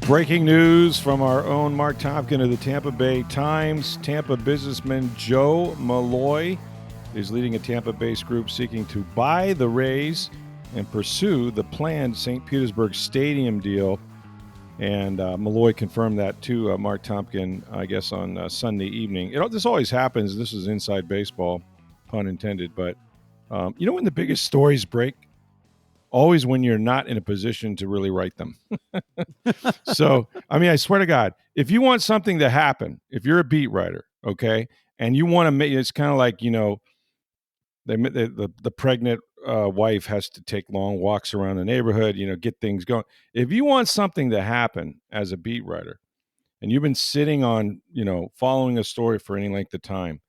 Breaking news from our own Mark Topkin of the Tampa Bay Times. Tampa businessman Joe Malloy is leading a Tampa-based group seeking to buy the Rays and pursue the planned St. Petersburg Stadium deal. And Malloy confirmed that to Mark Topkin, I guess, on Sunday evening. This always happens. This is inside baseball, pun intended. But when the biggest stories break? Always when you're not in a position to really write them. So, I swear to God, if you want something to happen, if you're a beat writer, okay, and you want to make it's kind of like, the pregnant wife has to take long walks around the neighborhood, get things going. If you want something to happen as a beat writer and you've been sitting on, following a story for any length of time,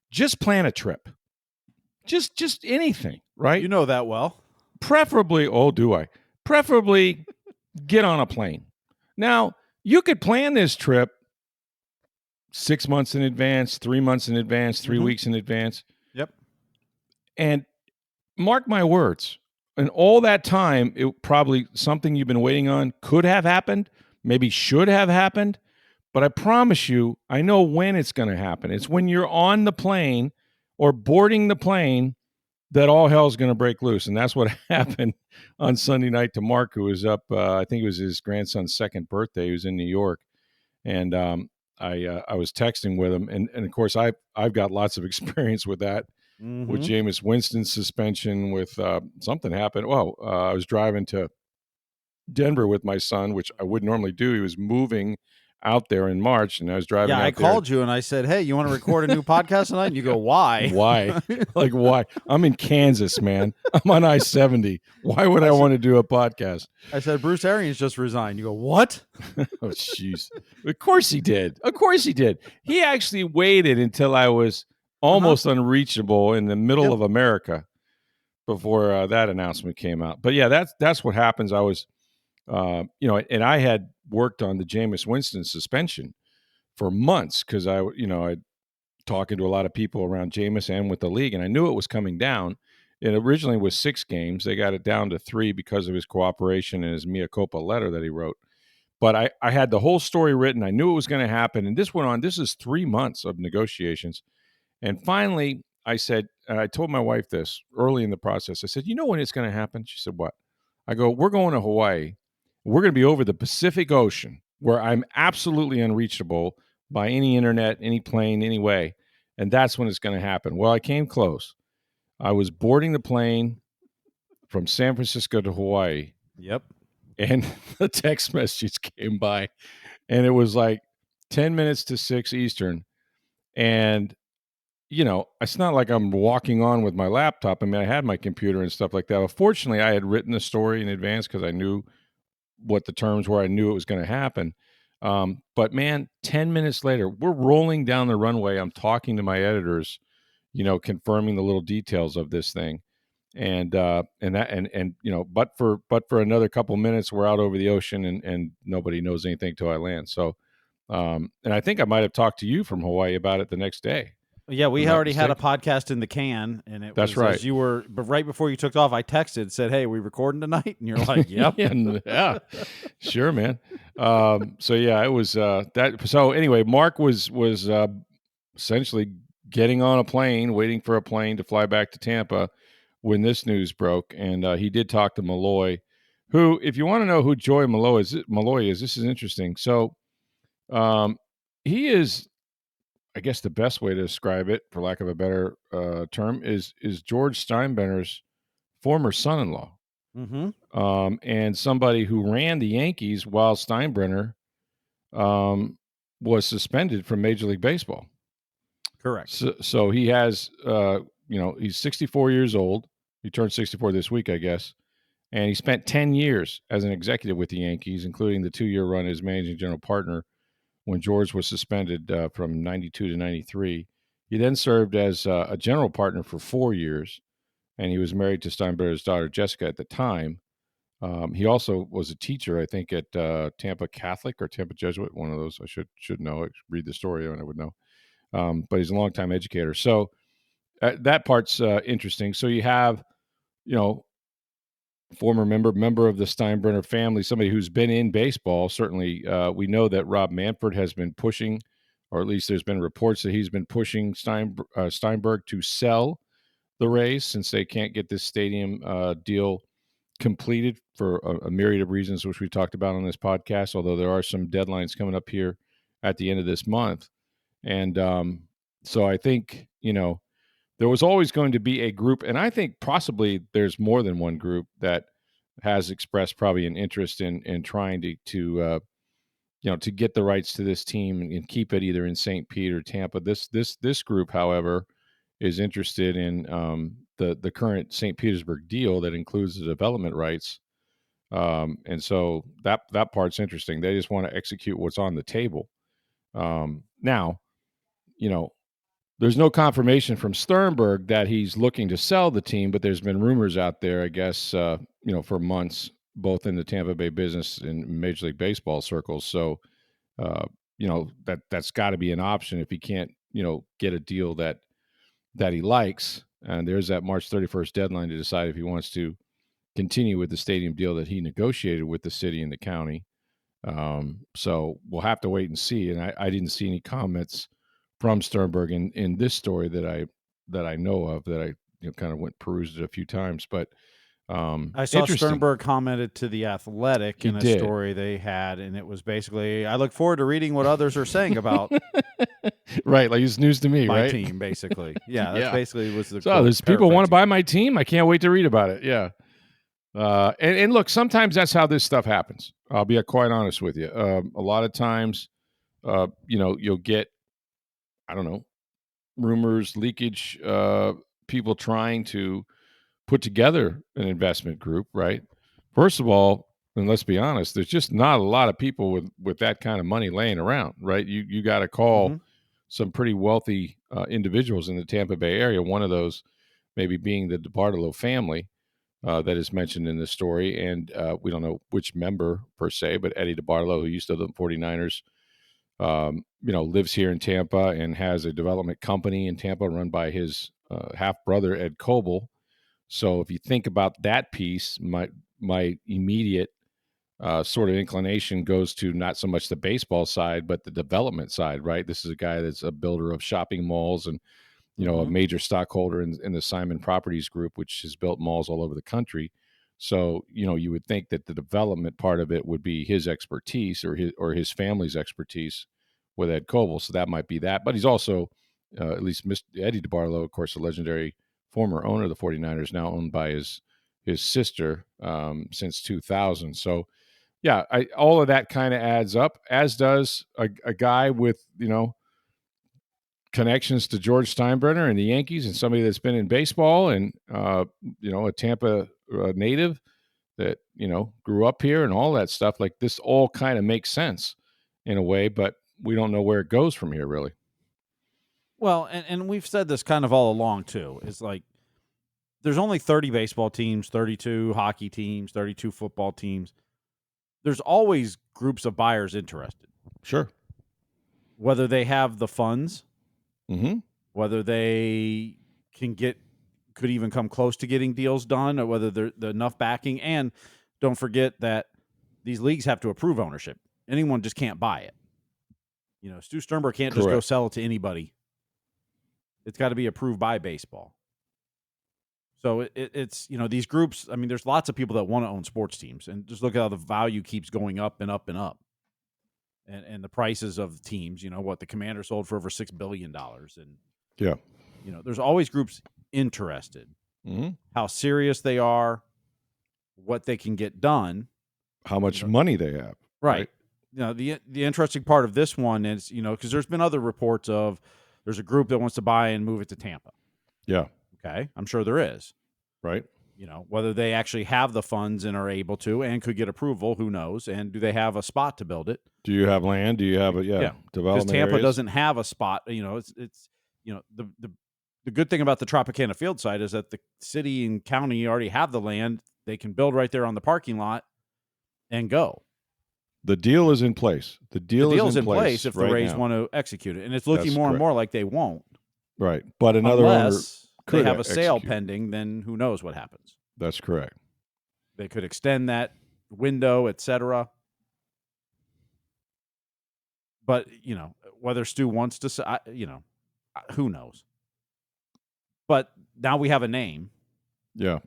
just plan a trip. Just anything, right? You know that well. Preferably, Preferably get on a plane. Now, you could plan this trip 6 months in advance, 3 months in advance, 3 weeks in advance. Yep. And mark my words, in all that time, it probably something you've been waiting on could have happened, maybe should have happened. But I promise you, I know when it's going to happen. It's when you're on the plane or boarding the plane that all hell's going to break loose. And that's what happened on Sunday night to Mark, who was up, I think it was his grandson's second birthday. He was in New York. And I was texting with him. And of course, I've got lots of experience with that, with Jameis Winston's suspension, with something happened. I was driving to Denver with my son, which I wouldn't normally do. He was moving out there in March, and I was driving. Yeah, I called you and I said, "Hey, you want to record a new podcast tonight?" And you go, "Why? Why? Like why? I'm in Kansas, man. I'm on I-70. Why would I want to do a podcast?" I said, "Bruce Arians just resigned." You go, "What?" Oh, jeez. Of course he did. He actually waited until I was almost unreachable in the middle of America before that announcement came out. But yeah, that's what happens. I was, and I had worked on the Jameis Winston suspension for months because I talking to a lot of people around Jameis and with the league, and I knew it was coming down. It originally was 6 games. They got it down to 3 because of his cooperation and his mea culpa letter that he wrote. But I had the whole story written. I knew it was going to happen. And this went on. This is 3 months of negotiations. And finally, I said, and I told my wife this early in the process. I said, "You know when it's going to happen?" She said, "What?" I go, "We're going to Hawaii. We're going to be over the Pacific Ocean where I'm absolutely unreachable by any internet, any plane, any way. And that's when it's going to happen." Well, I came close. I was boarding the plane from San Francisco to Hawaii. Yep. And the text message came by, and it was like 10 minutes to 6 Eastern. And, it's not like I'm walking on with my laptop. I had my computer and stuff like that. But fortunately, I had written the story in advance because I knew what the terms were. I knew it was going to happen. But man, 10 minutes later, we're rolling down the runway. I'm talking to my editors, confirming the little details of this thing. But for another couple minutes, we're out over the ocean and nobody knows anything till I land. So, and I think I might have talked to you from Hawaii about it the next day. Yeah, we already had a podcast in the can, and That's right. As you were, but right before you took off, I texted, said, "Hey, we recording tonight?" And you're like, "Yep." Yeah, sure, man. So yeah, it was that. So anyway, Mark was essentially getting on a plane, waiting for a plane to fly back to Tampa when this news broke, and he did talk to Malloy, who, if you want to know who Joy Malloy is, this is interesting. So, he is, I guess the best way to describe it, for lack of a better term, is George Steinbrenner's former son-in-law, and somebody who ran the Yankees while Steinbrenner was suspended from Major League Baseball. Correct. So he has, he's 64 years old. He turned 64 this week, I guess. And he spent 10 years as an executive with the Yankees, including the 2-year run as managing general partner when George was suspended from 92 to 93. He then served as a general partner for 4 years, and he was married to Steinbrenner's daughter, Jessica, at the time. He also was a teacher, I think, at Tampa Catholic or Tampa Jesuit, one of those. I should know. I read the story and I would know. But he's a longtime educator. So that part's interesting. So you have, former member of the Steinbrenner family, somebody who's been in baseball. Certainly, we know that Rob Manfred has been pushing, or at least there's been reports that he's been pushing Steinberg to sell the Rays since they can't get this stadium deal completed for a myriad of reasons, which we talked about on this podcast, although there are some deadlines coming up here at the end of this month. And so I think, there was always going to be a group, and I think possibly there's more than one group that has expressed probably an interest in trying to get the rights to this team and keep it either in St. Pete or Tampa. This group, however, is interested in the current St. Petersburg deal that includes the development rights, and so that part's interesting. They just want to execute what's on the table. Now, there's no confirmation from Sternberg that he's looking to sell the team, but there's been rumors out there, I guess, for months, both in the Tampa Bay business and Major League Baseball circles. So, that's got to be an option if he can't, get a deal that he likes. And there's that March 31st deadline to decide if he wants to continue with the stadium deal that he negotiated with the city and the county. So we'll have to wait and see. And I didn't see any comments from Sternberg in this story that I know of, that I kind of perused it a few times. But I saw Sternberg commented to The Athletic in a story they had, and it was basically, I look forward to reading what others are saying about right, like it's news to me, my right? team, basically. Yeah, that's basically was the so there's people want to buy my team. I can't wait to read about it. Yeah. And look, sometimes that's how this stuff happens. I'll be quite honest with you. A lot of times, you'll get, I don't know, rumors, leakage, people trying to put together an investment group, right? First of all, and let's be honest, there's just not a lot of people with that kind of money laying around, right? You got to call some pretty wealthy individuals in the Tampa Bay area. One of those maybe being the DiBartolo family that is mentioned in this story. And we don't know which member per se, but Eddie DiBartolo, who used to live in the 49ers, lives here in Tampa and has a development company in Tampa run by his half brother, Ed Coble. So if you think about that piece, my immediate sort of inclination goes to not so much the baseball side, but the development side, right? This is a guy that's a builder of shopping malls and, a major stockholder in the Simon Properties Group, which has built malls all over the country. So, you would think that the development part of it would be his expertise or his family's expertise with Ed Coble. So that might be that. But he's also, at least Mr. Eddie DiBartolo, of course, a legendary former owner of the 49ers, now owned by his sister since 2000. So, yeah, all of that kind of adds up, as does a guy with, connections to George Steinbrenner and the Yankees, and somebody that's been in baseball and, a Tampa native that, grew up here and all that stuff. Like, this all kind of makes sense in a way, but we don't know where it goes from here, really. Well, and we've said this kind of all along, too. It's like there's only 30 baseball teams, 32 hockey teams, 32 football teams. There's always groups of buyers interested. Sure. Whether they have the funds, whether they could even come close to getting deals done, or whether they're enough backing. And don't forget that these leagues have to approve ownership. Anyone just can't buy it. Stu Sternberg can't just go sell it to anybody. It's got to be approved by baseball. So it's these groups, I mean, there's lots of people that want to own sports teams, and just look at how the value keeps going up and up and up. And the prices of teams, what the Commander sold for over $6 billion. And, there's always groups interested. How serious they are, what they can get done. How much money they have. Right. The interesting part of this one is, because there's been other reports of there's a group that wants to buy and move it to Tampa. Yeah. Okay. I'm sure there is. Right. Whether they actually have the funds and are able to and could get approval, who knows? And do they have a spot to build it? Do you have land? Do you have development? Because Tampa areas? doesn't have a spot. It's the good thing about the Tropicana Field site is that the city and county already have the land. They can build right there on the parking lot and go. The deal is in place. The deal is in place if the Rays want to execute it, and it's looking more and more like they won't. Right, but another owner they have a sale pending, then who knows what happens. That's correct. They could extend that window, etc. But, whether Stu wants to, who knows? But now we have a name. Yeah.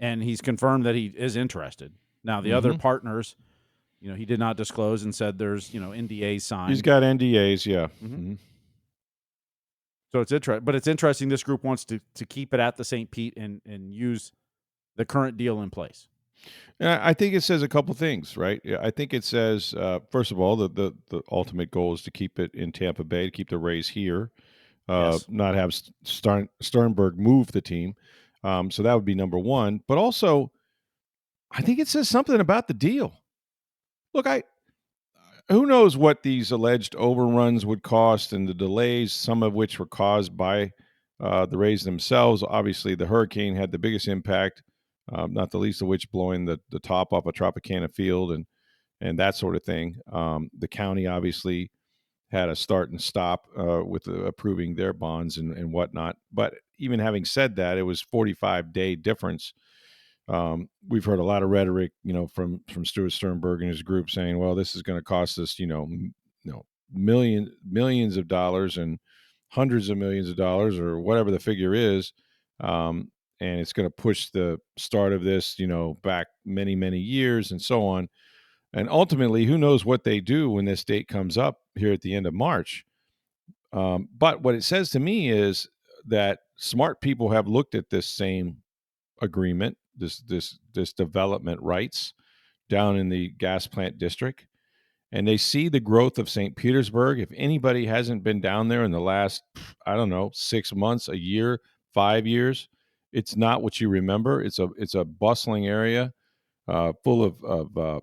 And he's confirmed that he is interested. Now, the other partners, he did not disclose and said there's, NDAs signed. He's got NDAs, yeah. So it's interesting. But it's interesting this group wants to keep it at the St. Pete and use the current deal in place. I think it says a couple things, right? I think it says, first of all, the ultimate goal is to keep it in Tampa Bay, to keep the Rays here, Yes. not have Sternberg move the team. So that would be number one. But also, I think it says something about the deal. Look, who knows what these alleged overruns would cost and the delays, some of which were caused by the Rays themselves. Obviously, the hurricane had the biggest impact, not the least of which blowing the top off a Tropicana field and that sort of thing. The county obviously had a start and stop with approving their bonds and whatnot. But even having said that, it was 45-day difference. We've heard a lot of rhetoric, from Stuart Sternberg and his group saying, well, this is going to cost us, millions of dollars and hundreds of millions of dollars or whatever the figure is. And it's going to push the start of this, back many, many years and so on. And ultimately, who knows what they do when this date comes up here at the end of March. But what it says to me is that smart people have looked at this same agreement, this development rights down in the gas plant district, and they see the growth of St. Petersburg. If anybody hasn't been down there in the last, 6 months, a year, 5 years, it's not what you remember. It's a bustling area, full of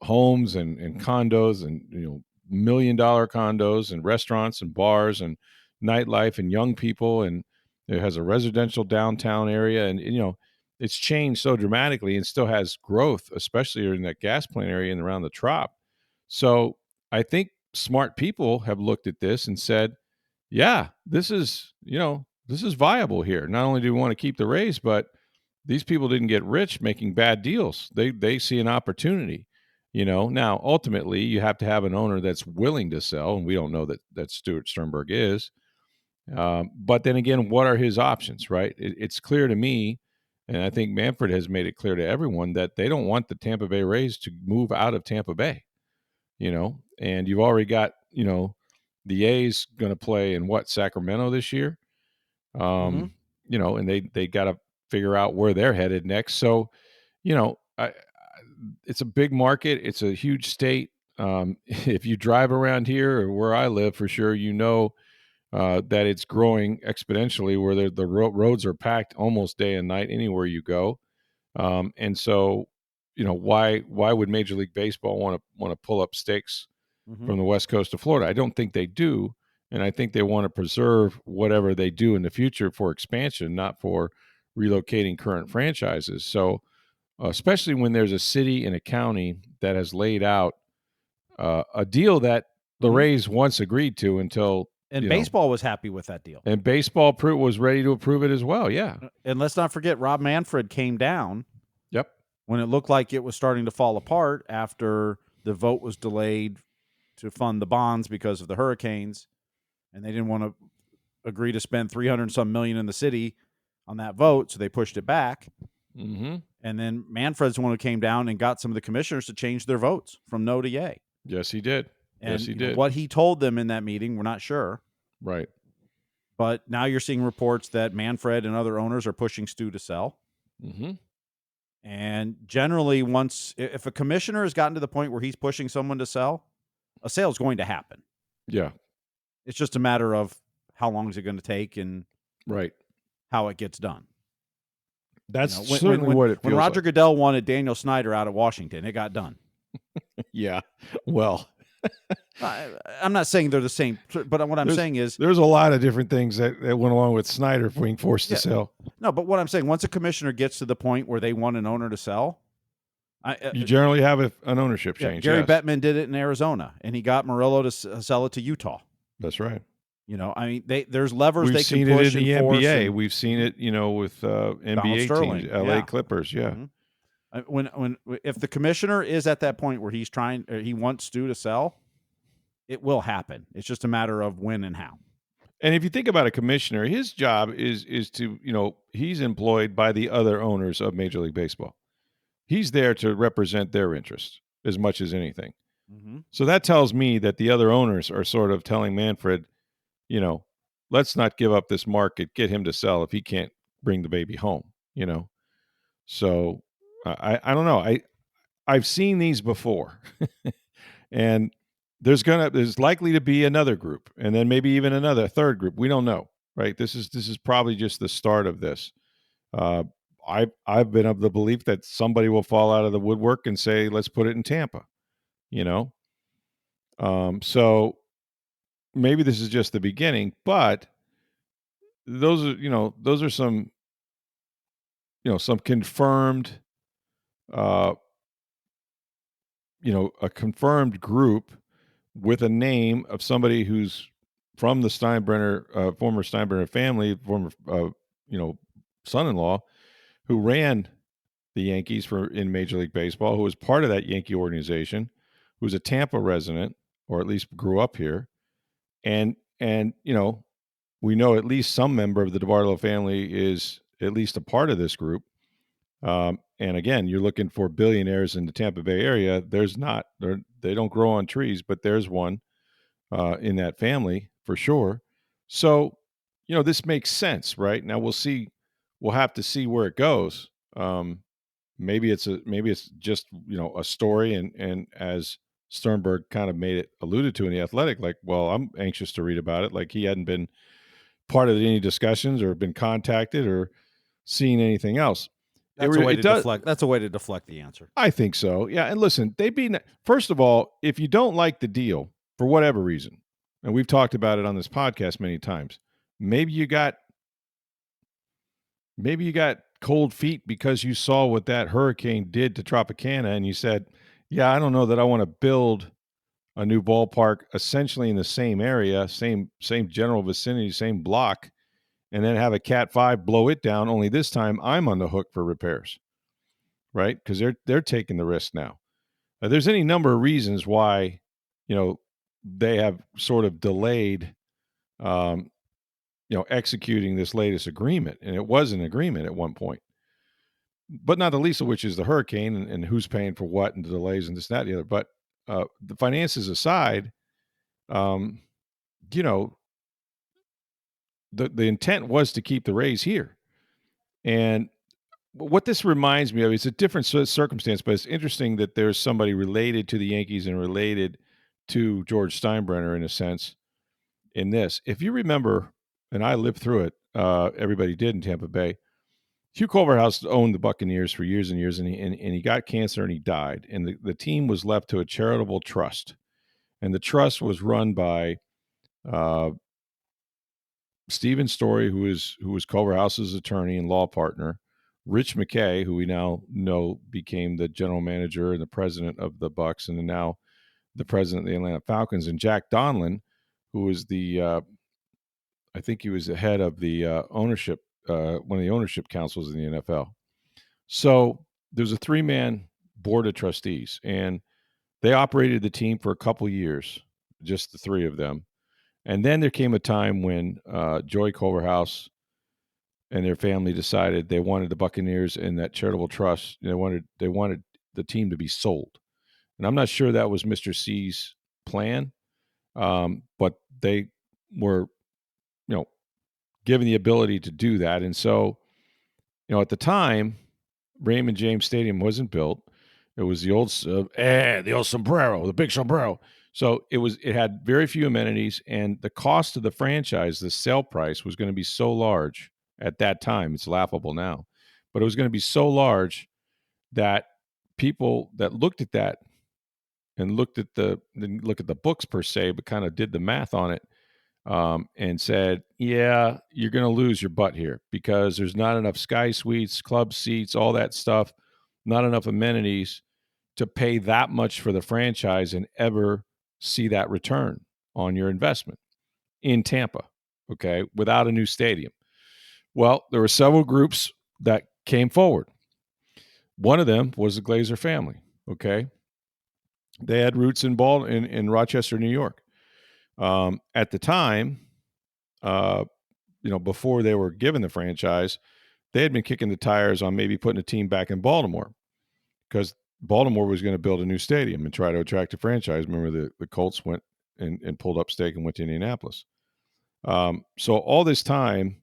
homes and condos and $1 million condos and restaurants and bars and nightlife and young people, and it has a residential downtown area, and it's changed so dramatically and still has growth, especially in that gas plant area and around the Trop. So I think smart people have looked at this and said, yeah, this is viable here. Not only do we want to keep the Rays, but these people didn't get rich making bad deals. They see an opportunity, Now, ultimately, you have to have an owner that's willing to sell, and we don't know that Stuart Sternberg is. But then again, what are his options, right? It's clear to me, and I think Manfred has made it clear to everyone that they don't want the Tampa Bay Rays to move out of Tampa Bay, and you've already got, the A's going to play in Sacramento this year. And they got to figure out where they're headed next. So, it's a big market. It's a huge state. If you drive around here or where I live, for sure, that it's growing exponentially, where the roads are packed almost day and night anywhere you go. And so, why would Major League Baseball want to pull up stakes from the West Coast of Florida? I don't think they do. And I think they want to preserve whatever they do in the future for expansion, not for relocating current franchises. So, especially when there's a city and a county that has laid out a deal that the Rays once agreed to until. And baseball was happy with that deal. And baseball was ready to approve it as well, yeah. And let's not forget, Rob Manfred came down. Yep. When it looked like it was starting to fall apart after the vote was delayed to fund the bonds because of the hurricanes, and they didn't want to agree to spend $300-some million in the city on that vote, so they pushed it back. Mm-hmm. And then Manfred's the one who came down and got some of the commissioners to change their votes from no to yay. Yes, he did. And yes, he did. What he told them in that meeting, we're not sure. Right. But now you're seeing reports that Manfred and other owners are pushing Stu to sell. Mm-hmm. And generally, if a commissioner has gotten to the point where he's pushing someone to sell, a sale is going to happen. Yeah. It's just a matter of how long is it going to take and right how it gets done. That's certainly what it feels when Roger like. Goodell wanted Daniel Snyder out of Washington, it got done. Yeah. Well, I'm not saying they're the same, but what I'm saying is there's a lot of different things that went along with Snyder being forced to sell. No, but what I'm saying, once a commissioner gets to the point where they want an owner to sell, you generally have an ownership change. Gary Bettman did it in Arizona, and he got Murillo to sell it to Utah. That's right. There's levers We've they seen can push it in the and NBA. We've seen it, with NBA Sterling, teams, LA Clippers. Yeah. Mm-hmm. If the commissioner is at that point where he wants Stu to sell, it will happen. It's just a matter of when and how. And if you think about a commissioner, his job is to, he's employed by the other owners of Major League Baseball. He's there to represent their interests as much as anything. Mm-hmm. So that tells me that the other owners are sort of telling Manfred, let's not give up this market, get him to sell if he can't bring the baby home, So I don't know. I've seen these before. And there's likely to be another group, and then maybe even another third group. We don't know, right? This is probably just the start of this. I've been of the belief that somebody will fall out of the woodwork and say, let's put it in Tampa, So maybe this is just the beginning, but those are some, some confirmed, a confirmed group with a name of somebody who's from the Steinbrenner, former Steinbrenner family, former, son-in-law, who ran the Yankees in Major League Baseball, who was part of that Yankee organization, who was a Tampa resident, or at least grew up here. And we know at least some member of the DeBartolo family is at least a part of this group. And again, you're looking for billionaires in the Tampa Bay area. They don't grow on trees, but there's one in that family for sure. So, this makes sense, right? Now we'll have to see where it goes. Maybe it's just, a story. And as Sternberg kind of alluded to in The Athletic, like, well, I'm anxious to read about it. Like he hadn't been part of any discussions or been contacted or seen anything else. That's a way to deflect the answer. I think so. Yeah. And listen, first of all, if you don't like the deal for whatever reason, and we've talked about it on this podcast many times, maybe you got cold feet because you saw what that hurricane did to Tropicana and you said, yeah, I don't know that I want to build a new ballpark essentially in the same area, same general vicinity, same block, and then have a Cat 5 blow it down, only this time I'm on the hook for repairs, right? Because they're taking the risk now. There's any number of reasons why, they have sort of delayed, executing this latest agreement. And it was an agreement at one point. But not the least of which is the hurricane and who's paying for what and the delays and this, that, and the other. But the finances aside, the intent was to keep the Rays here. And what this reminds me of is a different circumstance, but it's interesting that there's somebody related to the Yankees and related to George Steinbrenner in a sense in this. If you remember, and I lived through it, everybody did in Tampa Bay, Hugh Culverhouse owned the Buccaneers for years and years, and he got cancer and he died. And the team was left to a charitable trust. And the trust was run by Stephen Story, who was Culverhouse's attorney and law partner, Rich McKay, who we now know became the general manager and the president of the Bucs, and now the president of the Atlanta Falcons, and Jack Donlin, who was I think he was the head of the ownership, one of the ownership councils in the NFL. So there's a 3-man board of trustees, and they operated the team for a couple years, just the 3 of them. And then there came a time when Joey Culverhouse and their family decided they wanted the Buccaneers and that charitable trust. They wanted the team to be sold. And I'm not sure that was Mr. C's plan, but they were, given the ability to do that. And so, at the time, Raymond James Stadium wasn't built. It was the old sombrero, the big sombrero. So it had very few amenities, and the cost of the franchise, the sale price, was going to be so large at that time. It's laughable now, but it was going to be so large that people that looked at that and didn't look at the books per se, but kind of did the math on it, and said, yeah, you're going to lose your butt here because there's not enough sky suites, club seats, all that stuff, not enough amenities to pay that much for the franchise and ever see that return on your investment in Tampa, okay, without a new stadium. Well, there were several groups that came forward. One of them was the Glazer family. Okay, they had roots in Rochester, New York. At the time, before they were given the franchise, they had been kicking the tires on maybe putting a team back in Baltimore because Baltimore was going to build a new stadium and try to attract a franchise. Remember, the Colts went and pulled up stake and went to Indianapolis. So all this time,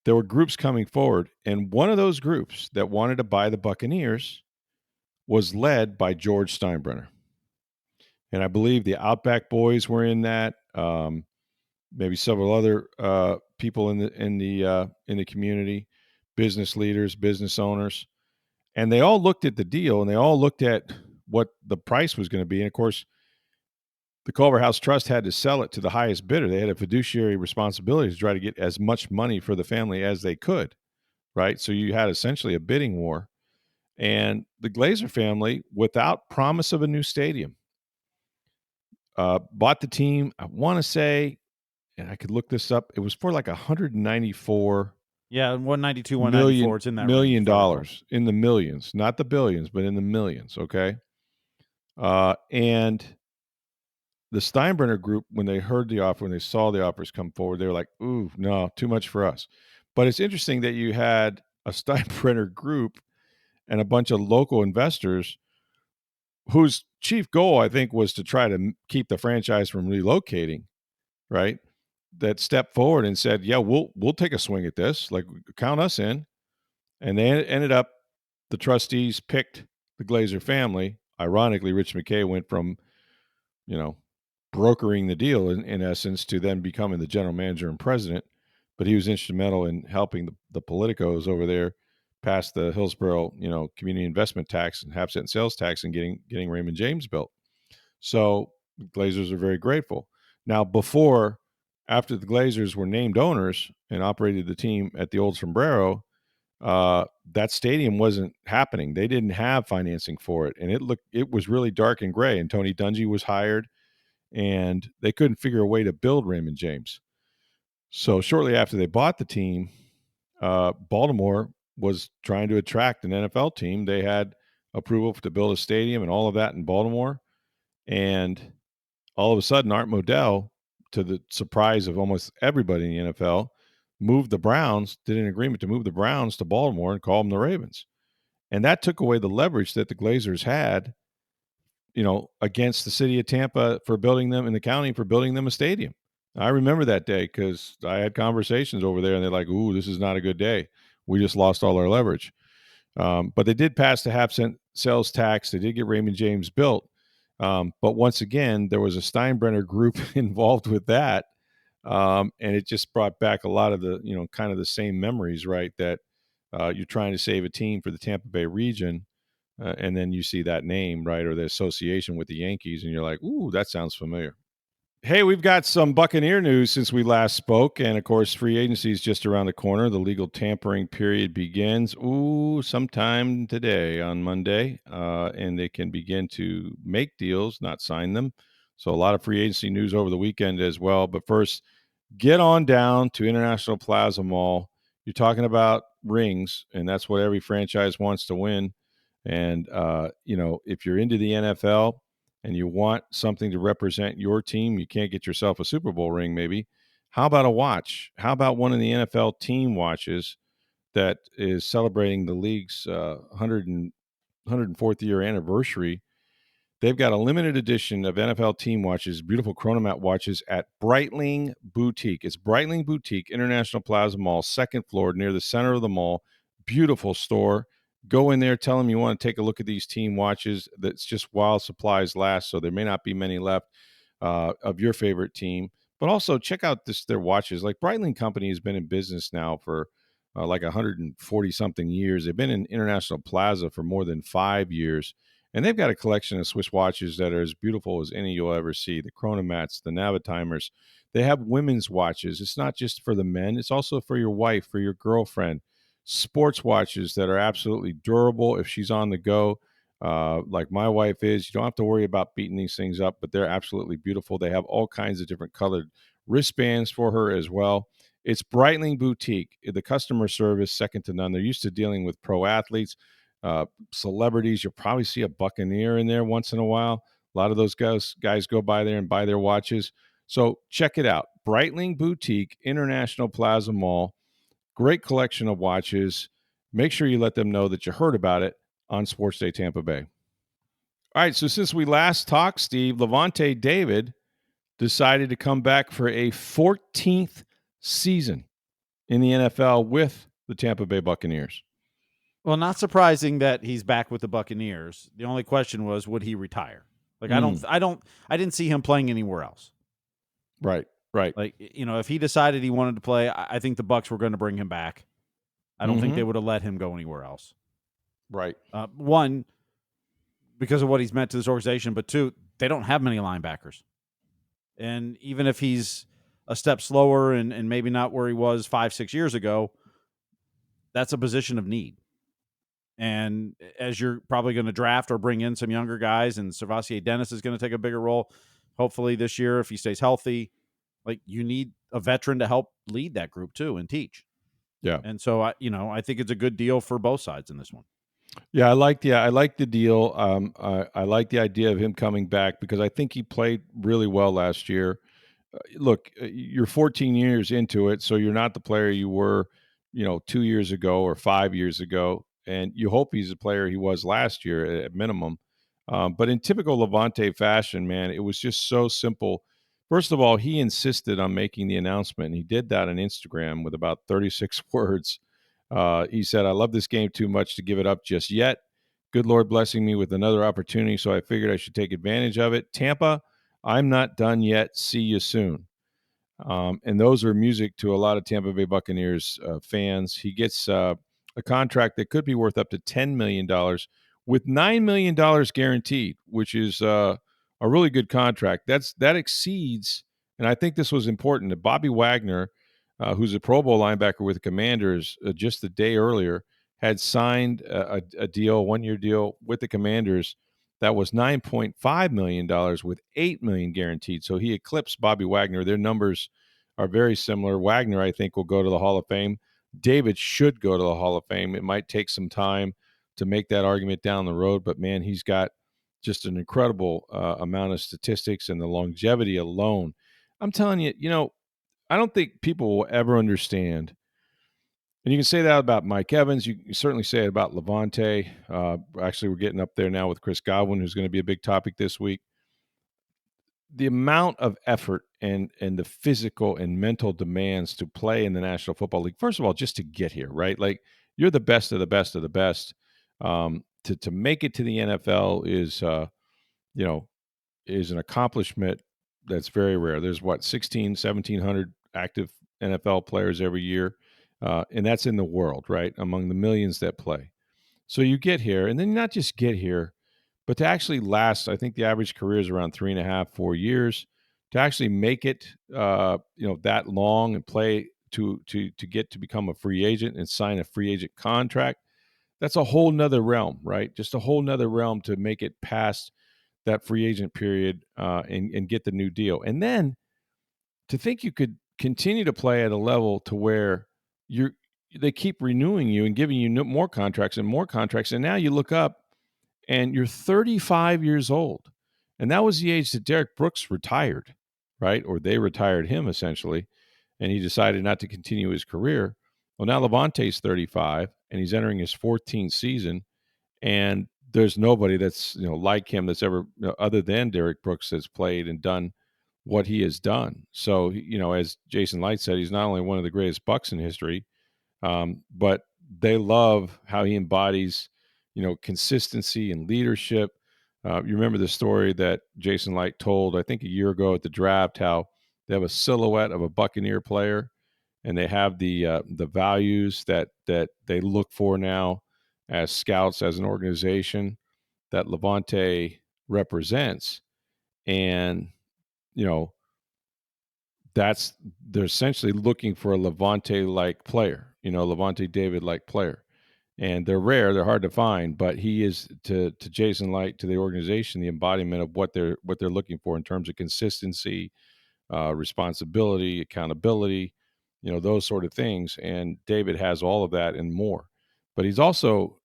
there were groups coming forward, and one of those groups that wanted to buy the Buccaneers was led by George Steinbrenner. And I believe the Outback Boys were in that. Maybe several other people in the community, business leaders, business owners, and they all looked at the deal and they all looked at what the price was going to be. And of course, the Culver House Trust had to sell it to the highest bidder. They had a fiduciary responsibility to try to get as much money for the family as they could, right? So you had essentially a bidding war. And the Glazer family, without promise of a new stadium, bought the team. I want to say, and I could look this up, it was for like 194 192, 194. It's in that million range, dollars, in the millions, not the billions, but in the millions. Okay. And the Steinbrenner group, when they heard the offer, when they saw the offers come forward, they were like, ooh, no, too much for us. But it's interesting that you had a Steinbrenner group and a bunch of local investors whose chief goal, I think, was to try to keep the franchise from relocating, right? That stepped forward and said, yeah, we'll take a swing at this. Like, count us in. And they ended up, the trustees picked the Glazer family. Ironically, Rich McKay went from, brokering the deal in essence to then becoming the general manager and president. But he was instrumental in helping the politicos over there pass the Hillsborough, community investment tax and half-cent sales tax and getting Raymond James built. So the Glazers are very grateful. Now, after the Glazers were named owners and operated the team at the old Sombrero, that stadium wasn't happening. They didn't have financing for it, and it was really dark and gray. And Tony Dungy was hired, and they couldn't figure a way to build Raymond James. So shortly after they bought the team, Baltimore was trying to attract an NFL team. They had approval to build a stadium and all of that in Baltimore, and all of a sudden, Art Modell, to the surprise of almost everybody in the NFL, did an agreement to move the Browns to Baltimore and call them the Ravens. And that took away the leverage that the Glazers had, against the city of Tampa for building them, in the county for building them a stadium. I remember that day because I had conversations over there and they're like, ooh, this is not a good day. We just lost all our leverage. But they did pass the half-cent sales tax. They did get Raymond James built. But once again, there was a Steinbrenner group involved with that. And it just brought back a lot of the, kind of the same memories, right? That you're trying to save a team for the Tampa Bay region. And then you see that name, right? Or the association with the Yankees. And you're like, ooh, that sounds familiar. Hey, we've got some Buccaneer news since we last spoke. And of course, free agency is just around the corner. The legal tampering period begins, sometime today on Monday. And they can begin to make deals, not sign them. So a lot of free agency news over the weekend as well. But first, get on down to International Plaza Mall. You're talking about rings, and that's what every franchise wants to win. And, if you're into the NFL, and you want something to represent your team, you can't get yourself a Super Bowl ring maybe. How about a watch? How about one of the NFL team watches that is celebrating the league's 104th year anniversary? They've got a limited edition of NFL team watches, beautiful chronomat watches at Breitling Boutique. It's Breitling Boutique, International Plaza Mall, second floor near the center of the mall. Beautiful store. Go in there, tell them you want to take a look at these team watches. That's just while supplies last, so there may not be many left of your favorite team. But also check out their watches. Like Breitling Company has been in business now for like 140-something years. They've been in International Plaza for more than 5 years. And they've got a collection of Swiss watches that are as beautiful as any you'll ever see. The chronomats, the Navitimers. They have women's watches. It's not just for the men. It's also for your wife, for your girlfriend. Sports watches that are absolutely durable if she's on the go, like my wife is. You don't have to worry about beating these things up, but they're absolutely beautiful. They have all kinds of different colored wristbands for her as well. It's Breitling Boutique. The customer service, second to none. They're used to dealing with pro athletes. celebrities. You'll probably see a Buccaneer in there once in a while. A lot of those guys go by there and buy their watches. So check it out. Breitling Boutique, International Plaza Mall. Great collection of watches. Make sure you let them know that you heard about it on Sports Day Tampa Bay. All right, so since we last talked, Steve, Lavonte David decided to come back for a 14th season in the NFL with the Tampa Bay Buccaneers. Well, not surprising that he's back with the Buccaneers. The only question was, would he retire? Like, I didn't see him playing anywhere else. Right. Like, if he decided he wanted to play, I think the Bucs were going to bring him back. I don't think they would have let him go anywhere else. Right. One, because of what he's meant to this organization, but two, they don't have many linebackers. And even if he's a step slower and maybe not where he was 5-6 years ago, that's a position of need. And as you're probably going to draft or bring in some younger guys, and Servassier Dennis is going to take a bigger role, hopefully this year if he stays healthy, like you need a veteran to help lead that group too and teach. Yeah. And so I think it's a good deal for both sides in this one. Yeah, I like the deal. I like the idea of him coming back because I think he played really well last year. Look, you're 14 years into it, so you're not the player you were, 2 years ago or 5 years ago, and you hope he's the player he was last year at minimum. But in typical Lavonte fashion, man, it was just so simple. First of all, he insisted on making the announcement, and he did that on Instagram with about 36 words. He said, "I love this game too much to give it up just yet. Good Lord blessing me with another opportunity, so I figured I should take advantage of it. Tampa, I'm not done yet. See you soon." And those are music to a lot of Tampa Bay Buccaneers fans. He gets a contract that could be worth up to $10 million with $9 million guaranteed, which is a really good contract. That exceeds, and I think this was important, that Bobby Wagner, who's a Pro Bowl linebacker with the Commanders just the day earlier, had signed a deal, a one-year deal with the Commanders that was $9.5 million with $8 million guaranteed. So he eclipsed Bobby Wagner. Their numbers are very similar. Wagner, I think, will go to the Hall of Fame. David should go to the Hall of Fame. It might take some time to make that argument down the road, but man, he's got just an incredible amount of statistics, and the longevity alone. I'm telling you, I don't think people will ever understand. And you can say that about Mike Evans. You can certainly say it about Lavonte. Actually, we're getting up there now with Chris Godwin, who's going to be a big topic this week. The amount of effort and the physical and mental demands to play in the National Football League, first of all, just to get here, right? Like, you're the best of the best of the best. To make it to the NFL is an accomplishment that's very rare. There's 1,700 active NFL players every year. And that's in the world, right? Among the millions that play. So you get here, and then not just get here, but to actually last. I think the average career is around 3.5, 4 years. To actually make it, that long and play to get to become a free agent and sign a free agent contract, that's a whole nother realm, right? Just a whole nother realm to make it past that free agent period and get the new deal. And then to think you could continue to play at a level to where they keep renewing you and giving you more contracts and more contracts. And now you look up and you're 35 years old. And that was the age that Derek Brooks retired, right? Or they retired him essentially. And he decided not to continue his career. Well, now Lavonte's 35 and he's entering his 14th season. And there's nobody that's, like him that's ever, other than Derek Brooks, that's played and done what he has done. So, as Jason Light said, he's not only one of the greatest Bucs in history, but they love how he embodies, consistency and leadership. You remember the story that Jason Light told, I think a year ago at the draft, how they have a silhouette of a Buccaneer player, and they have the values that they look for now as scouts, as an organization, that Lavonte represents. And they're essentially looking for a Lavonte-like player, Lavonte David-like player. And they're rare, they're hard to find, but he is, to Jason Light, to the organization, the embodiment of what they're looking for in terms of consistency, responsibility, accountability, those sort of things. And David has all of that and more. But he's also,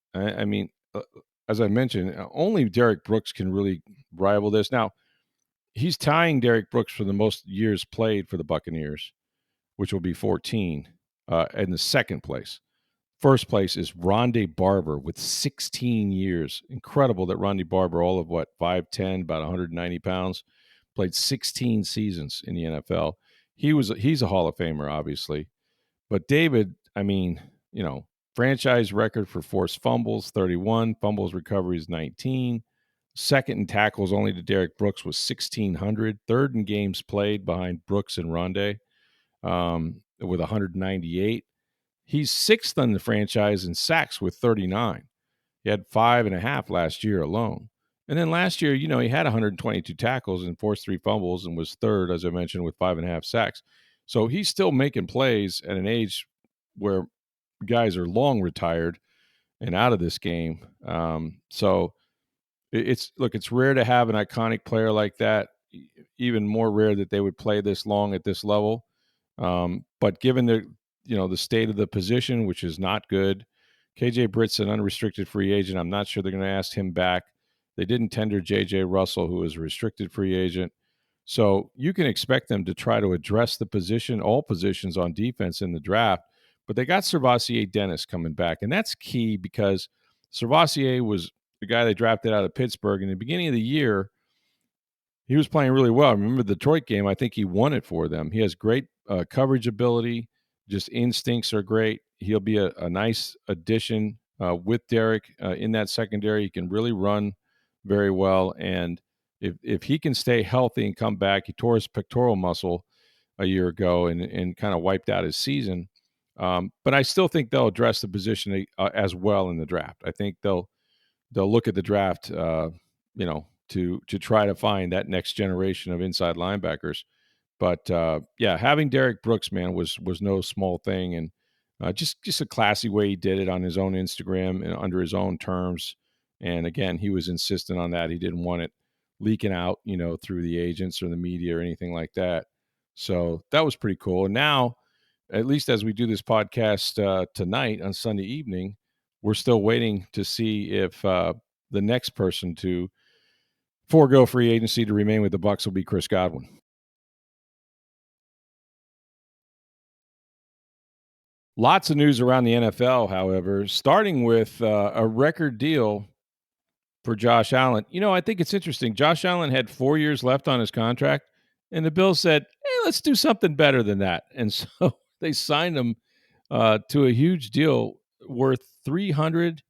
as I mentioned, only Derek Brooks can really rival this. Now, he's tying Derek Brooks for the most years played for the Buccaneers, which will be 14 in the second place. First place is Rondé Barber with 16 years. Incredible that Rondé Barber, all of 5'10", about 190 pounds, played 16 seasons in the NFL. He's a Hall of Famer, obviously. But David, I mean, franchise record for forced fumbles, 31. Fumbles recoveries, 19. Second in tackles only to Derek Brooks was 1,600. Third in games played behind Brooks and Rondé with 198. He's sixth on the franchise in sacks with 39. He had 5.5 last year alone. And then last year, he had 122 tackles and forced 3 fumbles and was third, as I mentioned, with 5.5 sacks. So he's still making plays at an age where guys are long retired and out of this game. So it's rare to have an iconic player like that. Even more rare that they would play this long at this level. But given the state of the position, which is not good, KJ Britt's an unrestricted free agent. I'm not sure they're going to ask him back. They didn't tender J.J. Russell, who is a restricted free agent. So you can expect them to try to address the position, all positions on defense in the draft. But they got Servassier Dennis coming back, and that's key because Servassier was the guy they drafted out of Pittsburgh. In the beginning of the year, he was playing really well. I remember the Detroit game. I think he won it for them. He has great coverage ability. Just instincts are great. He'll be a nice addition with Derek in that secondary. He can really run very well. And if he can stay healthy and come back, he tore his pectoral muscle a year ago and kind of wiped out his season. But I still think they'll address the position as well in the draft. I think they'll look at the draft, to try to find that next generation of inside linebackers. But having Derek Brooks, man, was no small thing, and just a classy way he did it on his own Instagram and under his own terms. And again, he was insistent on that. He didn't want it leaking out, through the agents or the media or anything like that. So that was pretty cool. And now, at least as we do this podcast tonight on Sunday evening, we're still waiting to see if the next person to forego free agency to remain with the Bucs will be Chris Godwin. Lots of news around the NFL, however, starting with a record deal for Josh Allen. I think it's interesting. Josh Allen had 4 years left on his contract, and the Bills said, hey, let's do something better than that. And so they signed him to a huge deal worth $330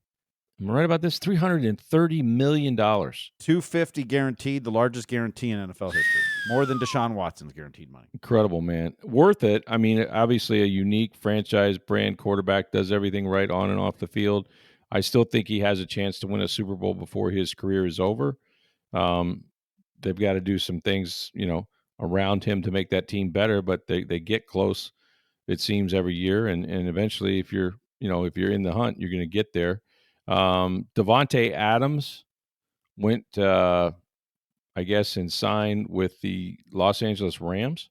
million. $250 guaranteed, the largest guarantee in NFL history. More than Deshaun Watson's guaranteed money. Incredible, man. Worth it. I mean, obviously a unique franchise brand quarterback, does everything right on and off the field. I still think he has a chance to win a Super Bowl before his career is over. They've got to do some things, around him to make that team better, but they get close, it seems, every year. And eventually, if you're in the hunt, you're going to get there. Lavonte Adams went, I guess, and signed with the Los Angeles Rams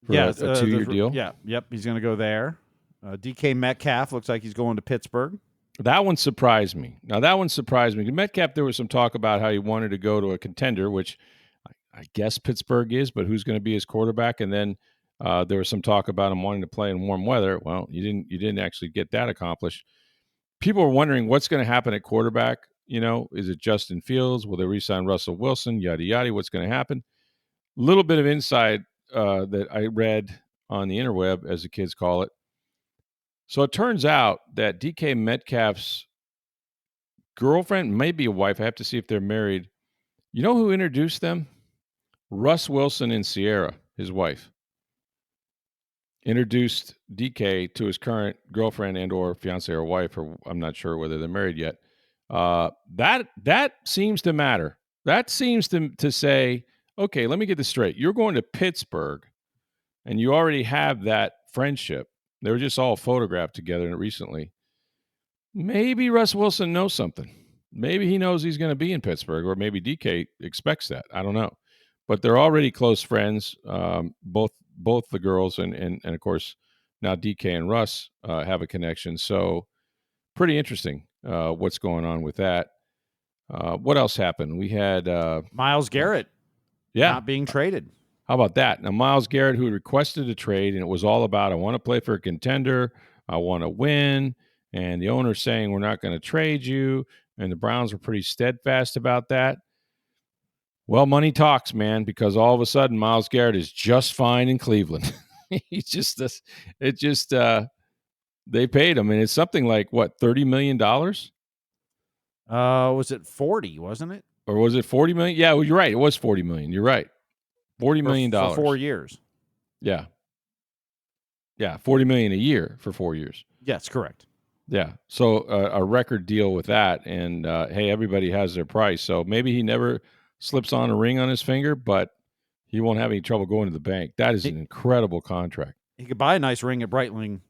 for a 2-year deal. Yeah, yep, he's going to go there. DK Metcalf looks like he's going to Pittsburgh. That one surprised me. Metcalf, there was some talk about how he wanted to go to a contender, which I guess Pittsburgh is, but who's going to be his quarterback? And then there was some talk about him wanting to play in warm weather. Well, you didn't actually get that accomplished. People are wondering what's going to happen at quarterback. Is it Justin Fields? Will they re-sign Russell Wilson? Yada, yada. What's going to happen? A little bit of insight that I read on the interweb, as the kids call it. So it turns out that DK Metcalf's girlfriend, maybe a wife, I have to see if they're married. You know who introduced them? Russ Wilson and Sierra, his wife, introduced DK to his current girlfriend and or fiance or wife, or I'm not sure whether they're married yet. That seems to matter. That seems to say, okay, let me get this straight. You're going to Pittsburgh, and you already have that friendship. They were just all photographed together recently. Maybe Russ Wilson knows something. Maybe he knows he's going to be in Pittsburgh, or maybe DK expects that. I don't know. But they're already close friends, both the girls, and of course, now DK and Russ have a connection. So pretty interesting. what's going on with that. What else happened? We had Myles Garrett not being traded. How about that? Now, Myles Garrett, who requested a trade, and it was all about, I want to play for a contender, I want to win, and the owner's saying, we're not going to trade you, and the Browns were pretty steadfast about that. Well, money talks, man, because all of a sudden, Myles Garrett is just fine in Cleveland. He's just, they paid him, and it's something like, what, $30 million? Was it 40, wasn't it? Or was it 40 million? Yeah, well, you're right. It was 40 million. You're right. $40 million for 4 years. Yeah. Yeah, $40 million a year for 4 years. Yes, correct. Yeah, so a record deal with that, and hey, everybody has their price. So maybe he never slips on a ring on his finger, but he won't have any trouble going to the bank. That is an incredible contract. He could buy a nice ring at Breitling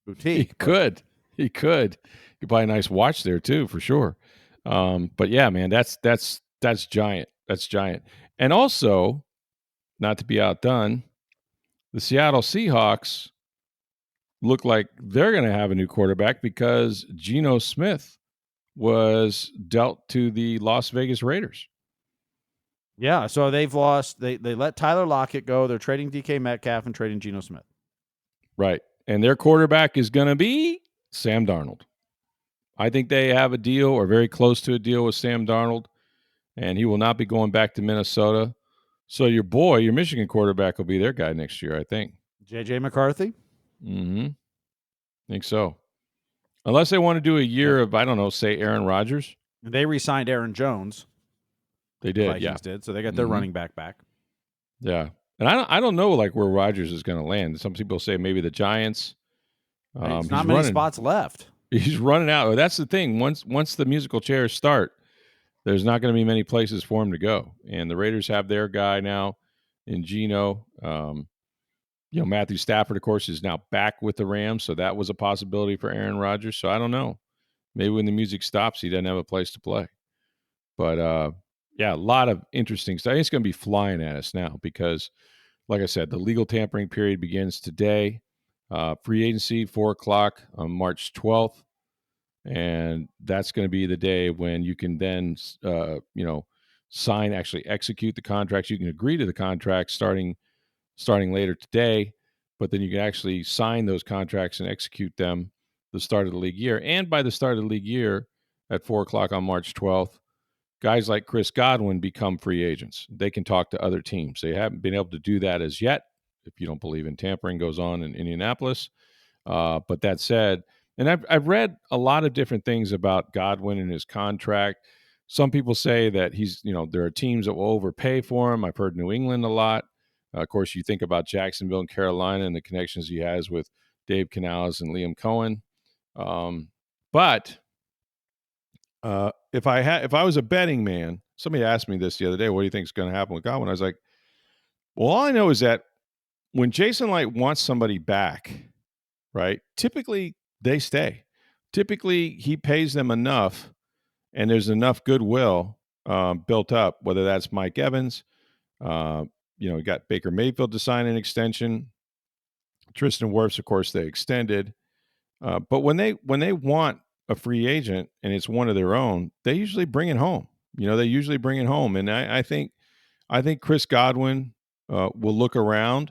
Boutique. He could buy a nice watch there too, for sure. But yeah, man, that's giant. That's giant. And also, not to be outdone, the Seattle Seahawks look like they're going to have a new quarterback because Geno Smith was dealt to the Las Vegas Raiders. Yeah, so they've lost. They let Tyler Lockett go. They're trading DK Metcalf and trading Geno Smith. Right. And their quarterback is going to be Sam Darnold. I think they have a deal or very close to a deal with Sam Darnold, and he will not be going back to Minnesota. So your Michigan quarterback will be their guy next year, I think. J.J. McCarthy? Mm-hmm. I think so. Unless they want to do a year of, I don't know, say Aaron Rodgers. They re-signed Aaron Jones. They did, Vikings did. So they got their running back. Yeah. And I don't know like where Rodgers is going to land. Some people say maybe the Giants. There's not many spots left. He's running out. That's the thing. Once the musical chairs start, there's not going to be many places for him to go. And the Raiders have their guy now in Geno. Matthew Stafford, of course, is now back with the Rams, so that was a possibility for Aaron Rodgers. So I don't know. Maybe when the music stops, he doesn't have a place to play. But, yeah, a lot of interesting stuff. It's going to be flying at us now because, like I said, the legal tampering period begins today. Free agency, 4 o'clock on March 12th. And that's going to be the day when you can then, sign, actually execute the contracts. You can agree to the contract starting later today, but then you can actually sign those contracts and execute them the start of the league year. And by the start of the league year at 4 o'clock on March 12th, guys like Chris Godwin become free agents. They can talk to other teams. They haven't been able to do that as yet. If you don't believe in tampering goes on in Indianapolis. But that said, and I've read a lot of different things about Godwin and his contract. Some people say that there are teams that will overpay for him. I've heard New England a lot. Of course, you think about Jacksonville and Carolina and the connections he has with Dave Canales and Liam Cohen. But if I was a betting man, somebody asked me this the other day, what do you think is going to happen with Godwin? I was like, well, all I know is that when Jason Light wants somebody back, right, typically they stay. Typically he pays them enough and there's enough goodwill built up, whether that's Mike Evans, we got Baker Mayfield to sign an extension. Tristan Wirfs, of course, they extended. But when they want a free agent and it's one of their own, they usually bring it home. They usually bring it home. And I think Chris Godwin will look around.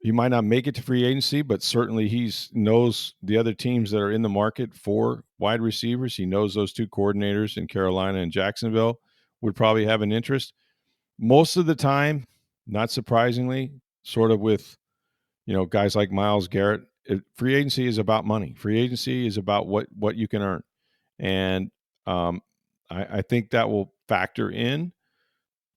He might not make it to free agency, but certainly he knows the other teams that are in the market for wide receivers. He knows those two coordinators in Carolina and Jacksonville would probably have an interest. Most of the time, not surprisingly, sort of with, guys like Myles Garrett, free agency is about money. Free agency is about what you can earn. And I think that will factor in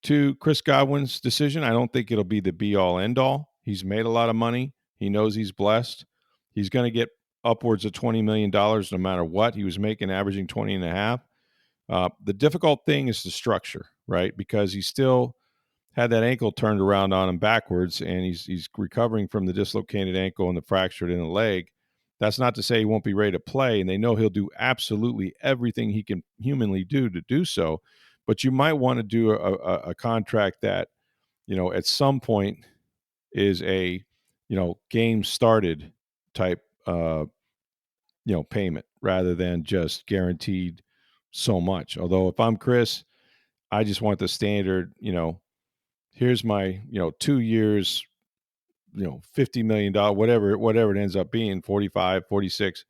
to Chris Godwin's decision. I don't think it'll be the be-all, end-all. He's made a lot of money. He knows he's blessed. He's going to get upwards of $20 million no matter what. He was averaging 20 and a half. The difficult thing is the structure, right? Because he still had that ankle turned around on him backwards, and he's recovering from the dislocated ankle and the fractured in the leg. That's not to say he won't be ready to play, and they know he'll do absolutely everything he can humanly do to do so. But you might want to do a contract that, at some point is a, game started type, payment, rather than just guaranteed so much. Although if I'm Chris, I just want the standard, here's my, 2 years, $50 million, whatever it ends up being, 45, 46.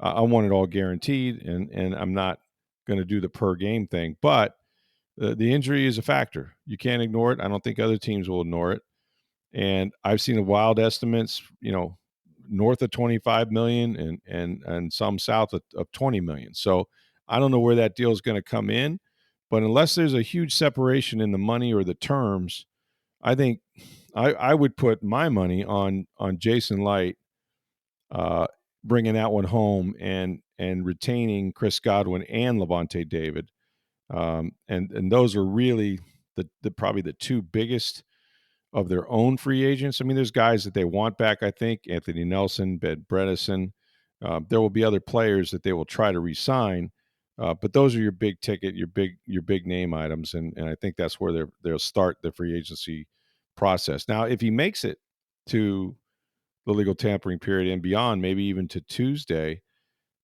I want it all guaranteed, and I'm not going to do the per game thing. But the injury is a factor. You can't ignore it. I don't think other teams will ignore it. And I've seen the wild estimates, north of 25 million and some south of 20 million. So I don't know where that deal is going to come in, but unless there's a huge separation in the money or the terms, I think I would put my money on Jason Light bringing that one home and retaining Chris Godwin and Lavonte David. And those are really the probably the two biggest of their own free agents. I mean, there's guys that they want back, I think, Anthony Nelson, Ben Bredesen. There will be other players that they will try to re-sign, but those are your big ticket, your big name items, and I think that's where they'll start the free agency process. Now, if he makes it to the legal tampering period and beyond, maybe even to Tuesday,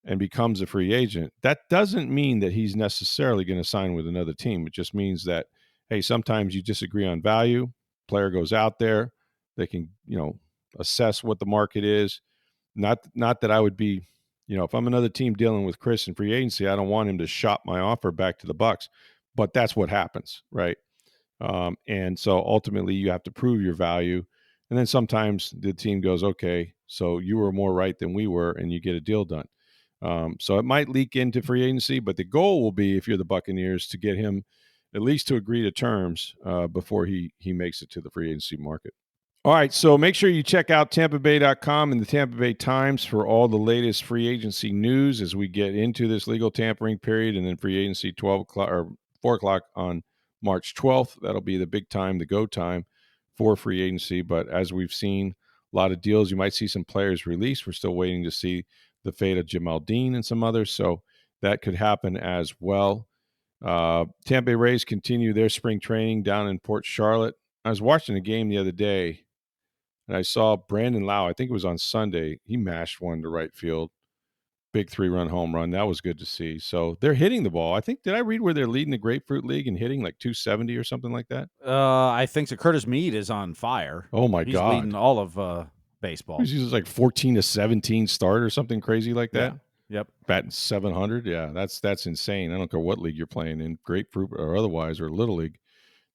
and becomes a free agent, that doesn't mean that he's necessarily going to sign with another team. It just means that, hey, sometimes you disagree on value. Player goes out there, they can, assess what the market is. Not that I would be, if I'm another team dealing with Chris in free agency, I don't want him to shop my offer back to the Bucs, but that's what happens, right? And so ultimately you have to prove your value. And then sometimes the team goes, okay, so you were more right than we were, and you get a deal done. So it might leak into free agency, but the goal will be, if you're the Buccaneers, to get him at least to agree to terms before he makes it to the free agency market. All right, so make sure you check out TampaBay.com and the Tampa Bay Times for all the latest free agency news as we get into this legal tampering period, and then free agency 12 o'clock or 4 o'clock on March 12th. That'll be the big time, the go time for free agency. But as we've seen, a lot of deals, you might see some players released. We're still waiting to see the fate of Jamal Dean and some others, so that could happen as well. Tampa Bay Rays continue their spring training down in Port Charlotte. I was watching a game the other day, and I saw Brandon Lau. I think it was on Sunday. He mashed one to right field. Big 3-run home run. That was good to see. So they're hitting the ball. I think, did I read where they're leading the Grapefruit League and hitting like 270 or something like that? I think so. Curtis Mead is on fire. Oh, my God. He's leading all of baseball. He's like 14 to 17 start or something crazy like that. Yeah. Yep. Batting 700. Yeah, that's insane. I don't care what league you're playing in, Grapefruit or otherwise, or Little League.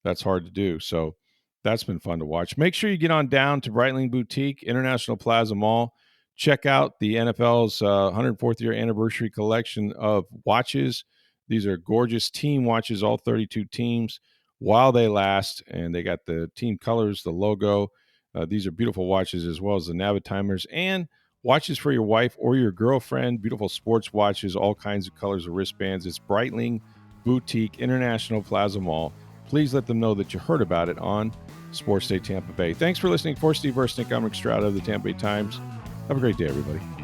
That's hard to do. So that's been fun to watch. Make sure you get on down to Breitling Boutique, International Plaza Mall. Check out the NFL's 104th year anniversary collection of watches. These are gorgeous team watches, all 32 teams, while they last. And they got the team colors, the logo. These are beautiful watches, as well as the Navitimers and watches for your wife or your girlfriend. Beautiful sports watches, all kinds of colors of wristbands. It's Breitling Boutique, International Plaza Mall. Please let them know that you heard about it on Sports Day Tampa Bay. Thanks for listening. For Steve Versnick, I'm Rick Stroud of the Tampa Bay Times. Have a great day, everybody.